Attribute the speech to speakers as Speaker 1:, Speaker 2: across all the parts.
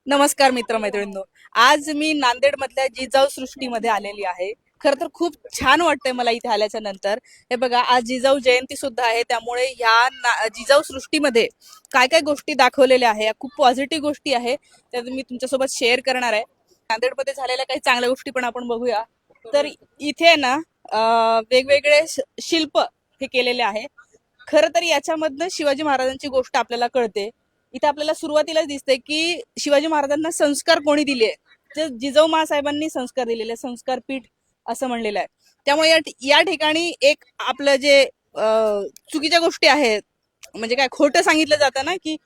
Speaker 1: नमस्कार मित्रमैत्रिणींनो. आज मी नांदेड मधल्या जिजाऊ सृष्टीमध्ये आलेली आहे. खर तर खूप छान वाटतंय मला इथे आल्याच्या नंतर. हे बघा, आज जिजाऊ जयंती सुद्धा आहे, त्यामुळे जिजाऊ सृष्टीमध्ये काय काय गोष्टी दाखवलेल्या आहे, खूप पॉझिटिव्ह गोष्टी आहे, त्या मी तुमच्यासोबत शेअर करणार आहे. नांदेडमध्ये झालेल्या काही चांगल्या गोष्टी पण आपण बघूया. तर इथे ना वेगवेगळे शिल्प हे केलेले आहे. खरं तर याच्यामधनं शिवाजी महाराजांची गोष्ट आपल्याला कळते. इथे आपल्याला सुरुवातीलाच दिसते की शिवाजी महाराजांना संस्कार कोणी दिले, जे जिजाऊ मासाहेबांनी संस्कार दिलेले, संस्कार पीठ असं म्हणलेलं आहे. त्यामुळे या ठिकाणी एक आपलं जे चुकीच्या गोष्टी आहेत, म्हणजे काय खोटं सांगितलं जातं ना की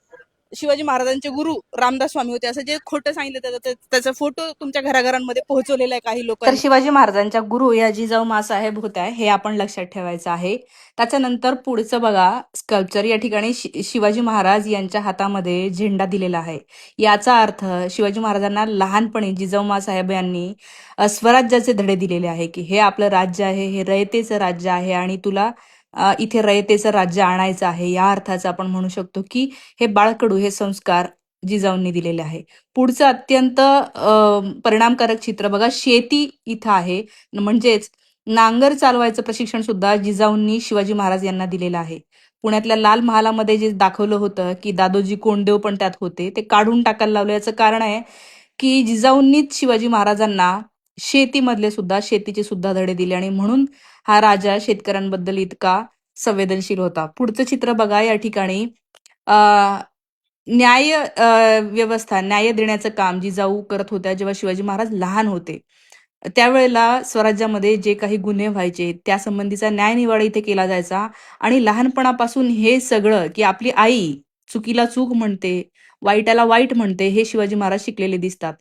Speaker 1: शिवाजी महाराजांचे गुरु रामदास स्वामी होते, असं जे खोटं सांगितलं जातं त्याचा फोटो तुमच्या घराघरांमध्ये पोहोचवलेला आहे काही
Speaker 2: तर
Speaker 1: लोकांनी.
Speaker 2: शिवाजी महाराजांच्या गुरु या जिजाऊ मासाहेब होत्या, हे आपण लक्षात ठेवायचं आहे. त्याच्यानंतर पुढचं बघा, स्कल्पचर या ठिकाणी शिवाजी महाराज यांच्या हातामध्ये झेंडा दिलेला आहे. याचा अर्थ शिवाजी महाराजांना लहानपणी जिजाऊ मासाहेब यांनी स्वराज्याचे धडे दिलेले आहे, की हे आपलं राज्य आहे, हे रयतेचं राज्य आहे आणि तुला इथे रयतेचं राज्य आणायचं आहे. या अर्थाचं आपण म्हणू शकतो की हे बाळकडू हे संस्कार जिजाऊंनी दिलेले आहे. पुढचं अत्यंत परिणामकारक चित्र बघा, शेती इथं आहे. म्हणजेच नांगर चालवायचं प्रशिक्षण सुद्धा जिजाऊंनी शिवाजी महाराज यांना दिलेलं आहे. पुण्यातल्या लाल महालामध्ये जे दाखवलं होतं की दादोजी कोंडदेव पण त्यात होते, ते काढून टाकायला लावलं. याचं कारण आहे की जिजाऊंनीच शिवाजी महाराजांना शेतीमधले सुद्धा शेतीचे सुद्धा धडे दिले आणि म्हणून हा राजा शेतकऱ्यांबद्दल इतका संवेदनशील होता. पुढचं चित्र बघा, या ठिकाणी न्याय व्यवस्था, न्याय देण्याचं काम जिजाऊ करत होत्या जेव्हा शिवाजी महाराज लहान होते. त्यावेळेला स्वराज्यामध्ये जे काही गुन्हे व्हायचे त्या संबंधीचा न्यायनिवाडा इथे केला जायचा आणि लहानपणापासून हे सगळं की आपली आई चुकीला चूक म्हणते, वाईटाला वाईट म्हणते, हे शिवाजी महाराज शिकलेले दिसतात.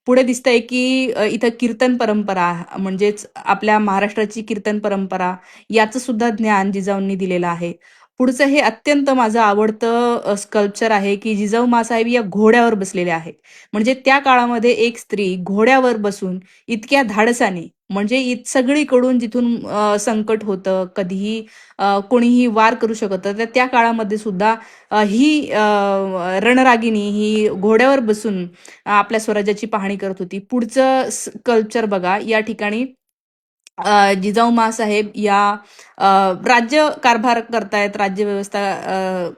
Speaker 2: पुढे दिसतंय की इथं कीर्तन परंपरा, म्हणजेच आपल्या महाराष्ट्राची कीर्तन परंपरा, याचं सुद्धा ज्ञान जिजाऊंनी दिलेलं आहे. पुढचं हे अत्यंत माझं आवडतं स्कल्पचर आहे की जिजाऊ मासाहेब या घोड्यावर बसलेले आहेत. म्हणजे त्या काळामध्ये एक स्त्री घोड्यावर बसून इतक्या धाडसाने, म्हणजे सगळीकडून जिथून संकट होतं, कधीही कोणीही वार करू शकत होतं, तर त्या काळामध्ये सुद्धा ही रणरागिणी ही घोड्यावर बसून आपल्या स्वराज्याची पाहणी करत होती. पुढचं स्कल्पचर बघा, या ठिकाणी जिजाऊ मासाहेब या राज्य कारभार करतायत, राज्यव्यवस्था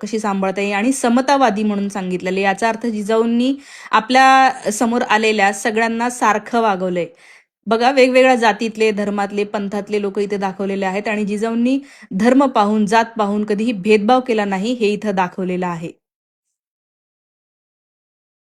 Speaker 2: कशी सांभाळता येईल आणि समतावादी म्हणून सांगितलेले. याचा अर्थ जिजाऊंनी आपल्या समोर आलेल्या सगळ्यांना सारखं वागवलंय. बघा, वेगवेगळ्या जातीतले, धर्मातले, पंथातले लोक इथे दाखवलेले आहेत आणि जिजाऊंनी धर्म पाहून, जात पाहून कधीही भेदभाव केला नाही, हे इथं दाखवलेलं आहे.